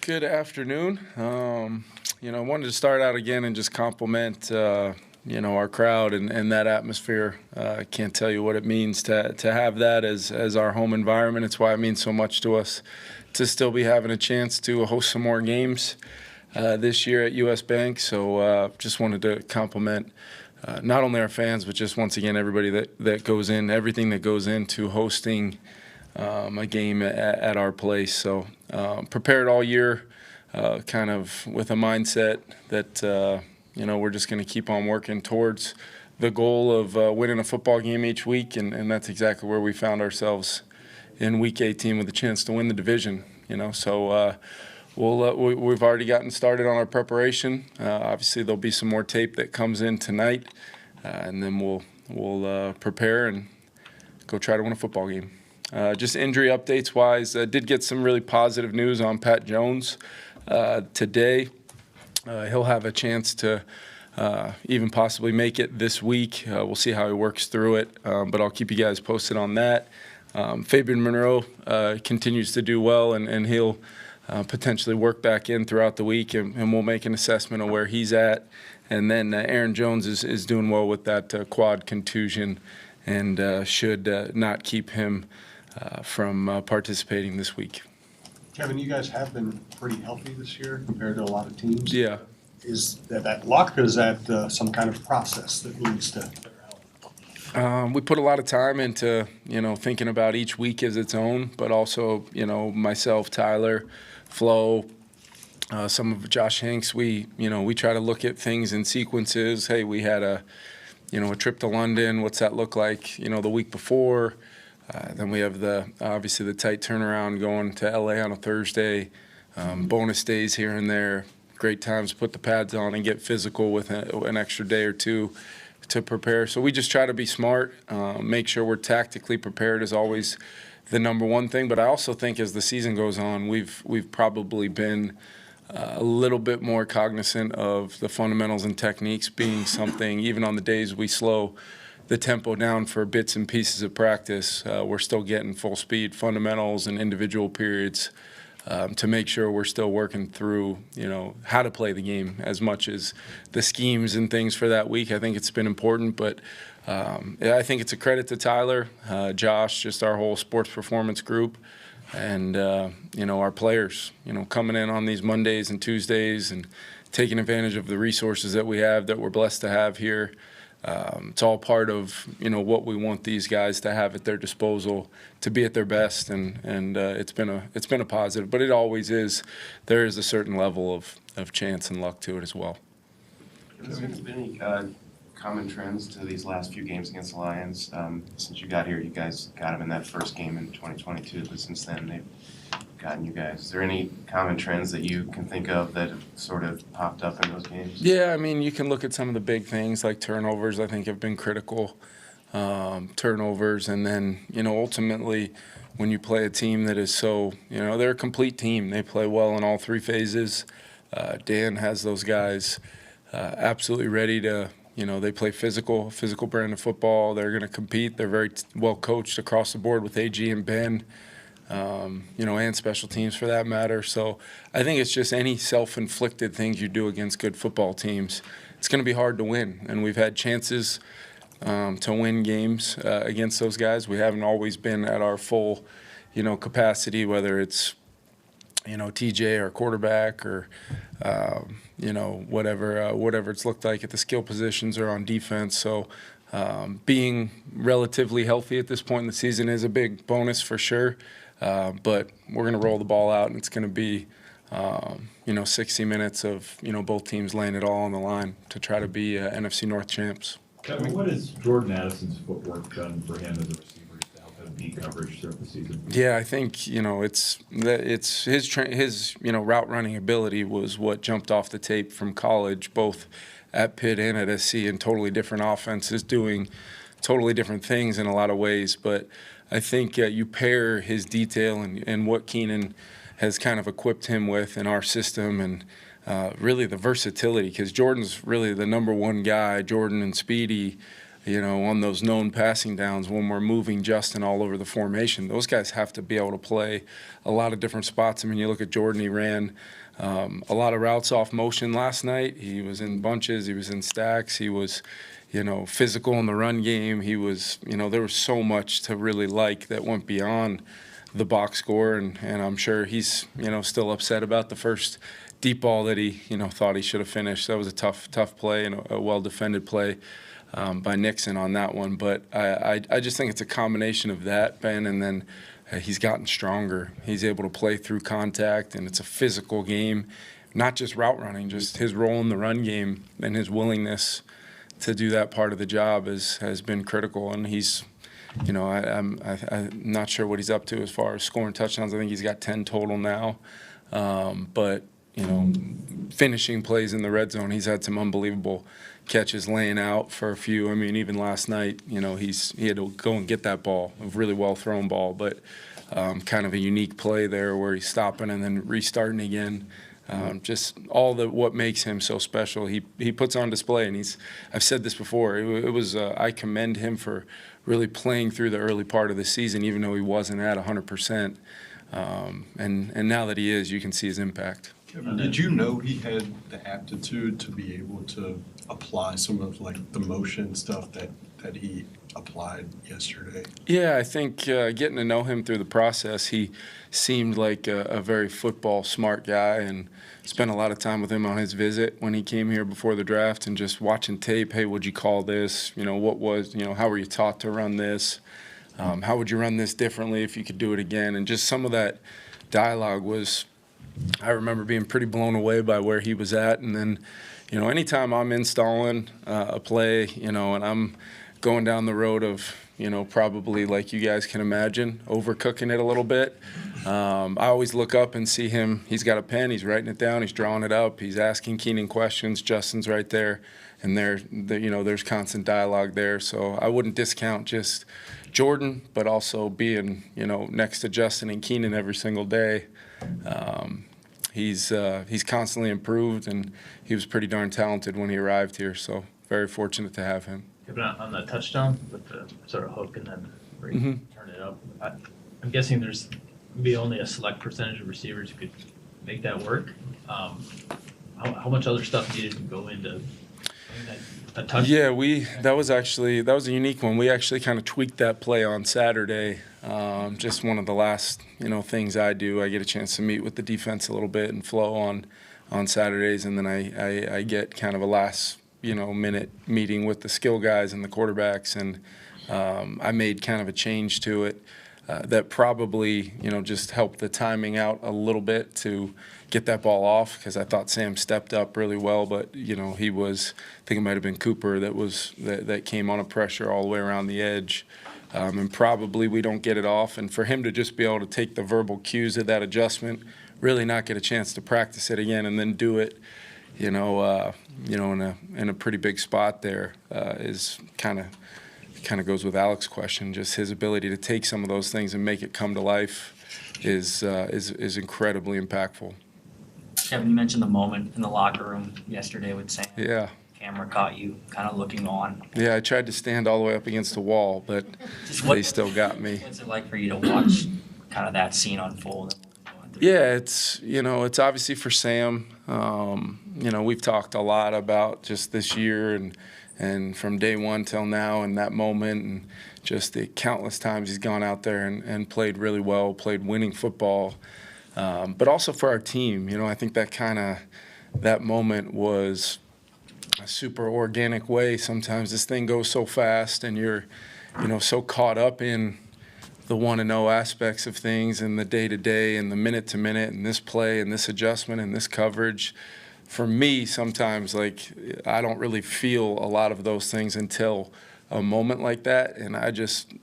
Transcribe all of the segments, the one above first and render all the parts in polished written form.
Good afternoon. I wanted to start out again and just compliment, our crowd and that atmosphere. I can't tell you what it means to have that as our home environment. It's why it means so much to us to still be having a chance to host some more games this year at US Bank. So just wanted to compliment not only our fans, but just once again everybody that goes in, everything that goes into hosting a game at our place. So prepared all year, kind of with a mindset that we're just going to keep on working towards the goal of winning a football game each week, and that's exactly where we found ourselves in Week 18 with a chance to win the division. So we've already gotten started on our preparation. Obviously, there'll be some more tape that comes in tonight, and then we'll prepare and go try to win a football game. Just injury updates-wise, did get some really positive news on Pat Jones today. He'll have a chance to even possibly make it this week. We'll see how he works through it, but I'll keep you guys posted on that. Fabian Monroe continues to do well, and he'll potentially work back in throughout the week, and we'll make an assessment of where he's at. And then Aaron Jones is doing well with that quad contusion and should not keep him from participating this week. Kevin, you guys have been pretty healthy this year compared to a lot of teams. Yeah. Is that luck, or is that some kind of process that leads to better health? We put a lot of time into, thinking about each week as its own, but also, myself, Tyler, Flo, some of Josh Hanks, we try to look at things in sequences. Hey, we had a trip to London. What's that look like, the week before? Then we have obviously the tight turnaround going to LA on a Thursday, bonus days here and there, great times to put the pads on and get physical with an extra day or two to prepare. So we just try to be smart, make sure we're tactically prepared is always the number one thing. But I also think as the season goes on, we've probably been a little bit more cognizant of the fundamentals and techniques being something, even on the days we slow the tempo down for bits and pieces of practice, we're still getting full speed fundamentals and individual periods to make sure we're still working through, how to play the game as much as the schemes and things for that week. I think it's been important, but I think it's a credit to Tyler, Josh, just our whole sports performance group, and our players, coming in on these Mondays and Tuesdays and taking advantage of the resources that we have, that we're blessed to have here. It's all part of what we want these guys to have at their disposal to be at their best, and it's been a positive. But it always is. There is a certain level of chance and luck to it as well. Has there been any common trends to these last few games against the Lions? Since you got here, you guys got them in that first game in 2022, but since then they've gotten you guys. Is there any common trends that you can think of that have sort of popped up in those games? Yeah, I mean, you can look at some of the big things like turnovers. I think have been critical. Turnovers, and then ultimately, when you play a team that is so they're a complete team. They play well in all three phases. Dan has those guys absolutely ready to. They play physical brand of football. They're going to compete. They're very well coached across the board with AG and Ben. And special teams for that matter. So I think it's just any self-inflicted things you do against good football teams, it's going to be hard to win. And we've had chances to win games against those guys. We haven't always been at our full, capacity, whether it's, TJ or quarterback or, whatever it's looked like at the skill positions or on defense. So being relatively healthy at this point in the season is a big bonus for sure. But we're going to roll the ball out, and it's going to be, 60 minutes of, both teams laying it all on the line to try to be NFC North champs. Kevin, what has Jordan Addison's footwork done for him as a receiver to help him beat coverage throughout the season? Yeah, I think, it's his route running ability was what jumped off the tape from college, both at Pitt and at SC, and totally different offenses doing totally different things in a lot of ways. But I think you pair his detail and what Keenan has kind of equipped him with in our system, and really the versatility, because Jordan's really the number one guy, Jordan and Speedy, on those known passing downs when we're moving Justin all over the formation. Those guys have to be able to play a lot of different spots. I mean, you look at Jordan, he ran a lot of routes off motion last night. He was in bunches, he was in stacks, he was, physical in the run game. He was, there was so much to really like that went beyond the box score, and I'm sure he's, still upset about the first deep ball that he, thought he should have finished. That was a tough play and a well-defended play by Nixon on that one. But I just think it's a combination of that, Ben, and then he's gotten stronger. He's able to play through contact, and it's a physical game, not just route running, just his role in the run game and his willingness to do that part of the job has been critical. And he's, I'm not sure what he's up to as far as scoring touchdowns. I think he's got 10 total now. But, finishing plays in the red zone, he's had some unbelievable catches laying out for a few. I mean, even last night, he had to go and get that ball, a really well-thrown ball, but kind of a unique play there where he's stopping and then restarting again. Just all what makes him so special, he puts on display, and I've said this before, it was I commend him for really playing through the early part of the season, even though he wasn't at 100%. And now that he is, you can see his impact. Kevin, did you know he had the aptitude to be able to apply some of the motion stuff that he applied yesterday? Yeah, I think getting to know him through the process, he seemed like a very football smart guy, and spent a lot of time with him on his visit when he came here before the draft, and just watching tape. Hey, what'd you call this? What was, how were you taught to run this? How would you run this differently if you could do it again? And just some of that dialogue was, I remember being pretty blown away by where he was at. And then, anytime I'm installing a play, and I'm going down the road of, probably like you guys can imagine, overcooking it a little bit, I always look up and see him. He's got a pen, he's writing it down, he's drawing it up, he's asking Keenan questions. Justin's right there, and there's constant dialogue there. So I wouldn't discount just Jordan, but also being, next to Justin and Keenan every single day. He's constantly improved, and he was pretty darn talented when he arrived here. So very fortunate to have him. On the touchdown with the sort of hook and then where you turn it up, I'm guessing there's maybe only a select percentage of receivers who could make that work. How much other stuff needed to go into a touchdown? Yeah, that was a unique one. We actually kind of tweaked that play on Saturday. Just one of the last things I do. I get a chance to meet with the defense a little bit and flow on Saturdays, and then I get kind of a last minute meeting with the skill guys and the quarterbacks, and I made kind of a change to it that probably just helped the timing out a little bit to get that ball off, because I thought Sam stepped up really well, but he was, I think it might have been Cooper that came on a pressure all the way around the edge, and probably we don't get it off. And for him to just be able to take the verbal cues of that adjustment, really not get a chance to practice it again, and then do it in a pretty big spot there is kind of goes with Alex's question. Just his ability to take some of those things and make it come to life is incredibly impactful. Kevin, you mentioned the moment in the locker room yesterday with Sam. Yeah. Camera caught you kind of looking on. Yeah, I tried to stand all the way up against the wall, but they still got me. What's it like for you to watch kind of that scene unfold? Yeah, it's obviously for Sam. We've talked a lot about just this year and from day one till now, and that moment, and just the countless times he's gone out there and played really well, played winning football. But also for our team, I think that moment was a super organic way. Sometimes this thing goes so fast, and you're, so caught up in the 1-0 aspects of things, and the day-to-day, and the minute-to-minute, and this play, and this adjustment, and this coverage. For me, sometimes, I don't really feel a lot of those things until a moment like that, and I just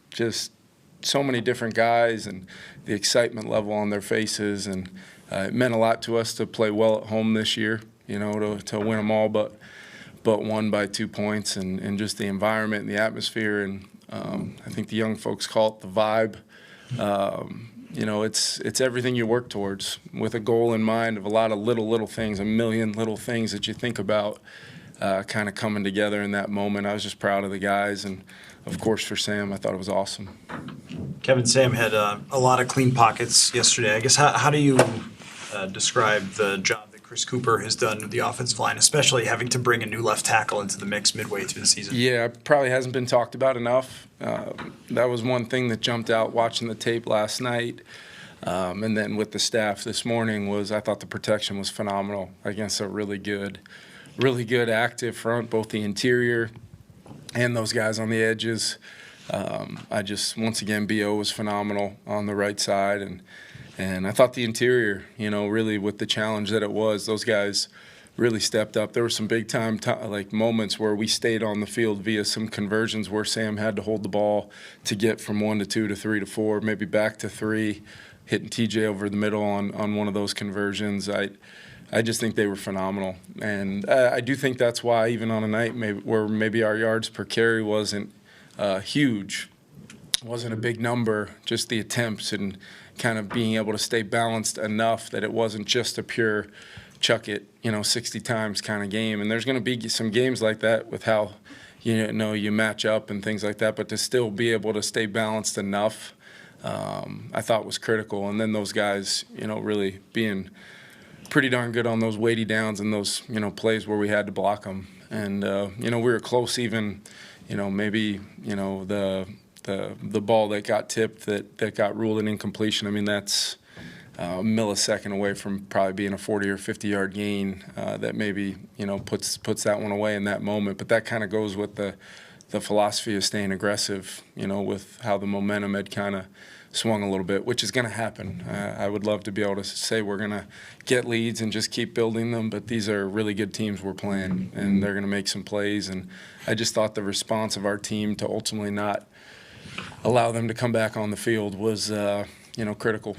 so many different guys and the excitement level on their faces, and it meant a lot to us to play well at home this year, to win them all, but won by 2 points, and just the environment and the atmosphere, and I think the young folks call it the vibe. It's everything you work towards with a goal in mind of a lot of little things, a million little things that you think about kind of coming together in that moment. I was just proud of the guys, and of course for Sam, I thought it was awesome. Kevin, Sam had a lot of clean pockets yesterday. I guess how do you describe the job that Chris Cooper has done with the offensive line, especially having to bring a new left tackle into the mix midway through the season? Yeah, probably hasn't been talked about enough. That was one thing that jumped out watching the tape last night. And then with the staff this morning was I thought the protection was phenomenal against a really good active front, both the interior and those guys on the edges. Once again, B.O. was phenomenal on the right side. And I thought the interior, really with the challenge that it was, those guys really stepped up. There were some big time moments where we stayed on the field via some conversions where Sam had to hold the ball to get from 1 to 2 to 3 to 4, maybe back to 3, hitting TJ over the middle on one of those conversions. I just think they were phenomenal. And I do think that's why even on a night where maybe our yards per carry wasn't huge, wasn't a big number, just the attempts and kind of being able to stay balanced enough that it wasn't just a pure chuck it, 60 times kind of game. And there's going to be some games like that with how, you match up and things like that, but to still be able to stay balanced enough, I thought was critical. And then those guys, really being pretty darn good on those weighty downs and those, plays where we had to block them. And, we were close even, maybe, the ball that got tipped that got ruled an incompletion. I mean, that's a millisecond away from probably being a 40 or 50-yard gain that maybe, puts that one away in that moment. But that kind of goes with the philosophy of staying aggressive, with how the momentum had kind of swung a little bit, which is going to happen. I would love to be able to say we're going to get leads and just keep building them, but these are really good teams we're playing, and they're going to make some plays. And I just thought the response of our team to ultimately not allow them to come back on the field was, critical.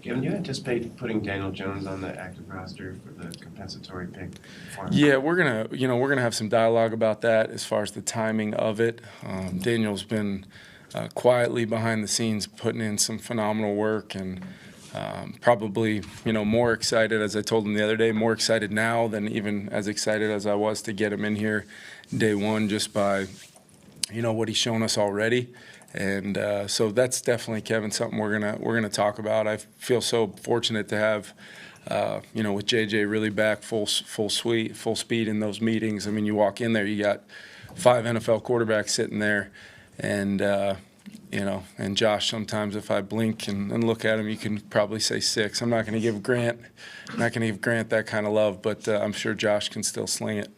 Kevin, do you anticipate putting Daniel Jones on the active roster for the compensatory pick for him? Yeah, we're gonna have some dialogue about that as far as the timing of it. Daniel's been quietly behind the scenes putting in some phenomenal work, and probably more excited, as I told him the other day, more excited now than even as excited as I was to get him in here day one, just by what he's shown us already. And so that's definitely, Kevin, something we're gonna talk about. I feel so fortunate to have with JJ really back full speed in those meetings. I mean, you walk in there, you got 5 NFL quarterbacks sitting there, and and Josh, sometimes if I blink and look at him, you can probably say 6. I'm not going to give Grant that kind of love, but I'm sure Josh can still sling it.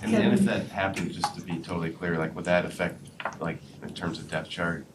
And then if that happened, just to be totally clear, would that affect, in terms of depth chart?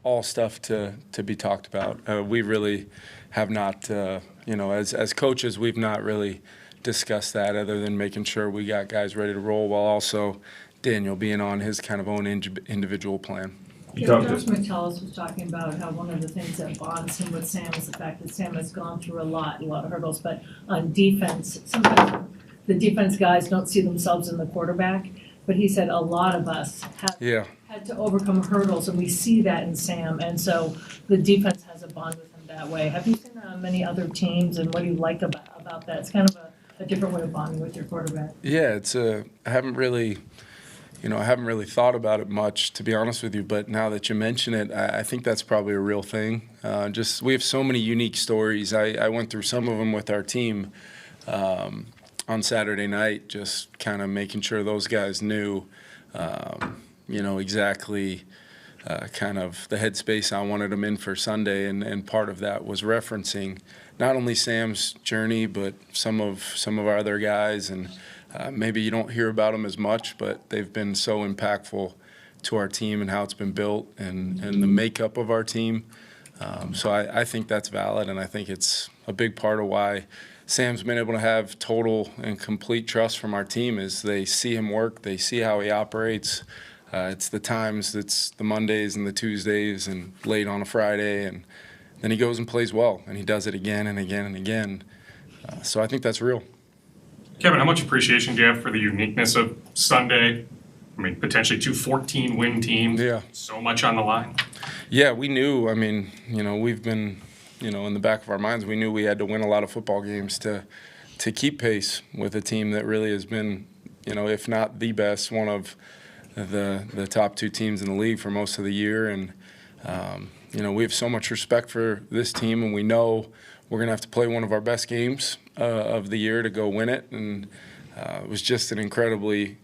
All stuff to be talked about. We really have not, as coaches, we've not really discussed that other than making sure we got guys ready to roll, while also Daniel being on his kind of own individual plan. Josh Metellus was talking about how one of the things that bonds him with Sam is the fact that Sam has gone through a lot of hurdles, but on defense, sometimes the defense guys don't see themselves in the quarterback, but he said a lot of us have had to overcome hurdles, and we see that in Sam, and so the defense has a bond with him that way. Have you seen many other teams, and what do you like about that? It's kind of a different way of bonding with your quarterback. Yeah, I haven't really thought about it much, to be honest with you, but now that you mention it, I think that's probably a real thing. We have so many unique stories. I went through some of them with our team on Saturday night, just kind of making sure those guys knew, exactly kind of the headspace I wanted them in for Sunday, and part of that was referencing not only Sam's journey, but some of our other guys, and maybe you don't hear about them as much, but they've been so impactful to our team and how it's been built and the makeup of our team. So I think that's valid, and I think it's a big part of why Sam's been able to have total and complete trust from our team is they see him work, they see how he operates. It's the times, it's the Mondays and the Tuesdays and late on a Friday, and then he goes and plays well, and he does it again and again and again. So I think that's real. Kevin, how much appreciation do you have for the uniqueness of Sunday? I mean, potentially 2 14-win teams. Yeah. So much on the line. Yeah, we knew. I mean, we've been, in the back of our minds, we knew we had to win a lot of football games to keep pace with a team that really has been, if not the best, one of the top 2 teams in the league for most of the year. And, we have so much respect for this team, and we know we're going to have to play one of our best games of the year to go win it. And it was just an incredibly,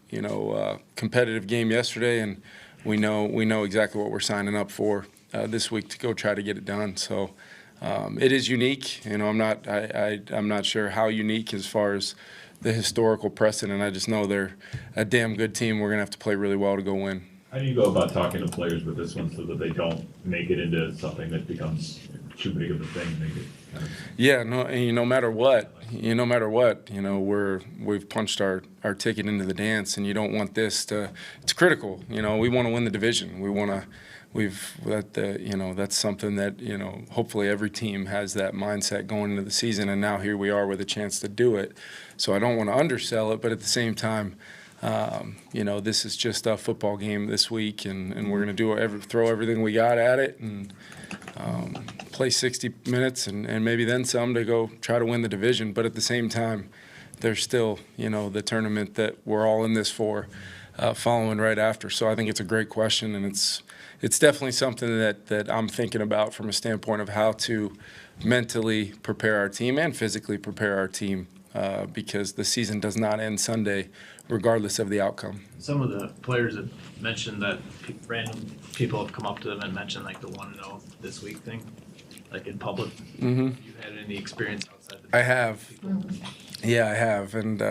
competitive game yesterday, and we know exactly what we're signing up for this week to go try to get it done. So it is unique. I'm not sure how unique as far as the historical precedent. I just know they're a damn good team. We're going to have to play really well to go win. How do you go about talking to players with this one so that they don't make it into something that becomes too big of a thing? Make it kind of... Yeah, no matter what, we've punched our ticket into the dance, and you don't want this to. It's critical. We want to win the division. That's something that hopefully every team has that mindset going into the season, and now here we are with a chance to do it. So I don't want to undersell it, but at the same time, this is just a football game this week, and we're going to throw everything we got at it and play 60 minutes and maybe then some to go try to win the division. But at the same time, there's still, the tournament that we're all in this for following right after. So I think it's a great question, and it's definitely something that I'm thinking about from a standpoint of how to mentally prepare our team and physically prepare our team because the season does not end Sunday regardless of the outcome. Some of the players have mentioned that random people have come up to them and mentioned like the 1-0 this week thing, like in public. Mm-hmm. Have you had any experience outside the I have. Yeah, I have, and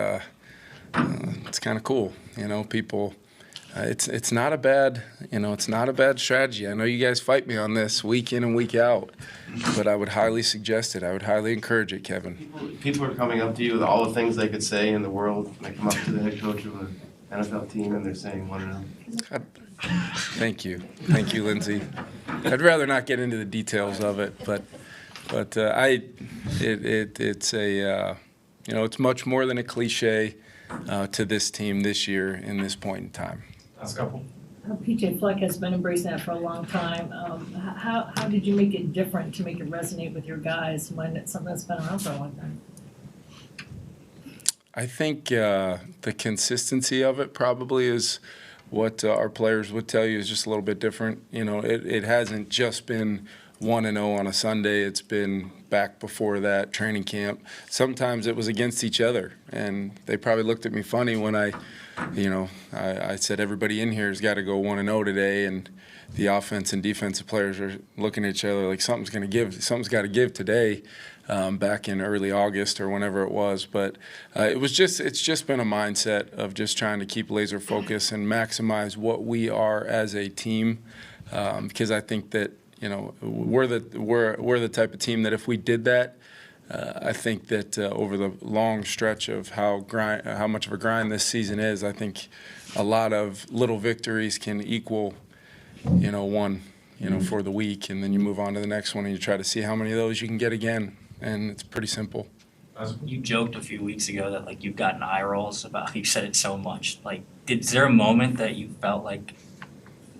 it's kind of cool. People. It's not a bad strategy. I know you guys fight me on this week in and week out, but I would highly suggest it. I would highly encourage it, Kevin. People are coming up to you with all the things they could say in the world. They come up to the head coach of an NFL team and they're saying 1-0. Thank you, Lindsay. I'd rather not get into the details of it, but it's much more than a cliche to this team this year in this point in time. Last couple. PJ Fleck has been embracing that for a long time. How did you make it different to make it resonate with your guys when it's something that's been around for a long time? I think the consistency of it probably is what our players would tell you is just a little bit different. It hasn't just been 1-0 on a Sunday. It's been back before that, training camp. Sometimes it was against each other, and they probably looked at me funny when I said everybody in here has got to go 1-0 today, and the offense and defensive players are looking at each other like something's got to give today, back in early August or whenever it was. But it's just been a mindset of just trying to keep laser focus and maximize what we are as a team, because I think that we're the type of team that if we did that, I think that over the long stretch of how much of a grind this season is, I think a lot of little victories can equal, one, for the week, and then you move on to the next one and you try to see how many of those you can get again, and it's pretty simple. You joked a few weeks ago that you've gotten eye rolls about you said it so much. Is there a moment that you felt like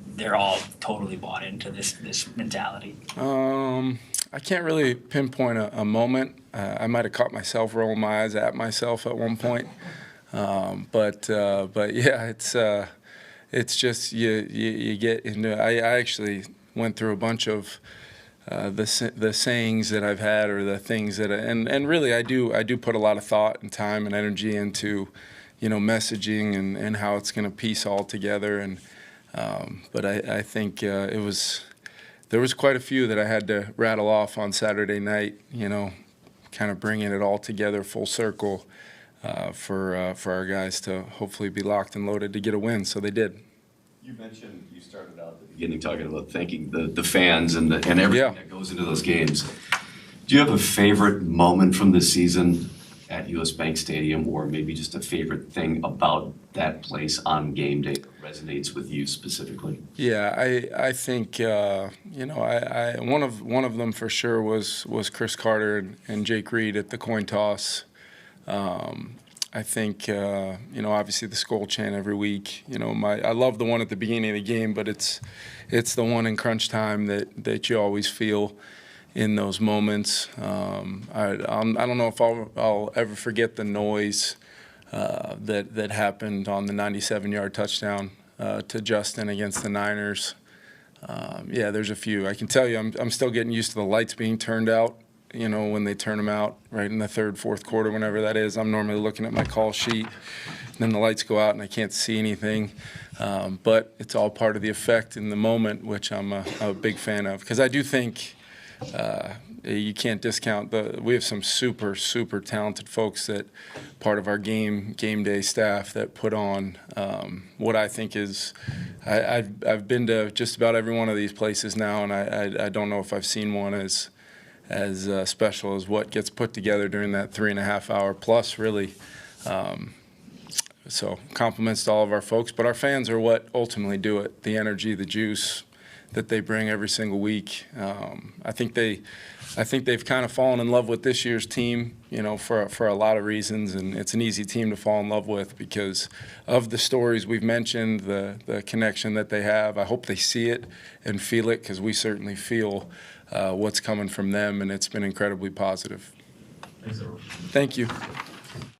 they're all totally bought into this mentality? I can't really pinpoint a moment. I might have caught myself rolling my eyes at myself at one point, but yeah, it's just you get into. I actually went through a bunch of the sayings that I've had, or the things that and really I do put a lot of thought and time and energy into messaging and how it's going to piece all together. And but I think there was quite a few that I had to rattle off on Saturday night, kind of bringing it all together full circle for our guys to hopefully be locked and loaded to get a win. So they did. You mentioned you started out at the beginning talking about thanking the fans and everything that goes into those games. Do you have a favorite moment from this season at US Bank Stadium, or maybe just a favorite thing about that place on game day that resonates with you specifically? Yeah, I think one of them for sure was Chris Carter and Jake Reed at the coin toss. I think obviously the Skol chant every week. I love the one at the beginning of the game, but it's the one in crunch time that you always feel in those moments. I don't know if I'll ever forget the noise that happened on the 97-yard touchdown to Justin against the Niners. Yeah, there's a few. I can tell you, I'm still getting used to the lights being turned out. You know, when they turn them out right in the third, fourth quarter, whenever that is, I'm normally looking at my call sheet, and then the lights go out and I can't see anything. But it's all part of the effect in the moment, which I'm a big fan of, because I do think you can't discount we have some super talented folks that part of our game day staff that put on what I think is I've been to just about every one of these places now, and I don't know if I've seen one as special as what gets put together during that 3.5 hour plus, really. So compliments to all of our folks, but our fans are what ultimately do it. The energy, the juice that they bring every single week. I think they've kind of fallen in love with this year's team, you know, for a lot of reasons, and it's an easy team to fall in love with because of the stories we've mentioned, the connection that they have. I hope they see it and feel it, because we certainly feel what's coming from them, and it's been incredibly positive. Thanks, everyone. Thank you.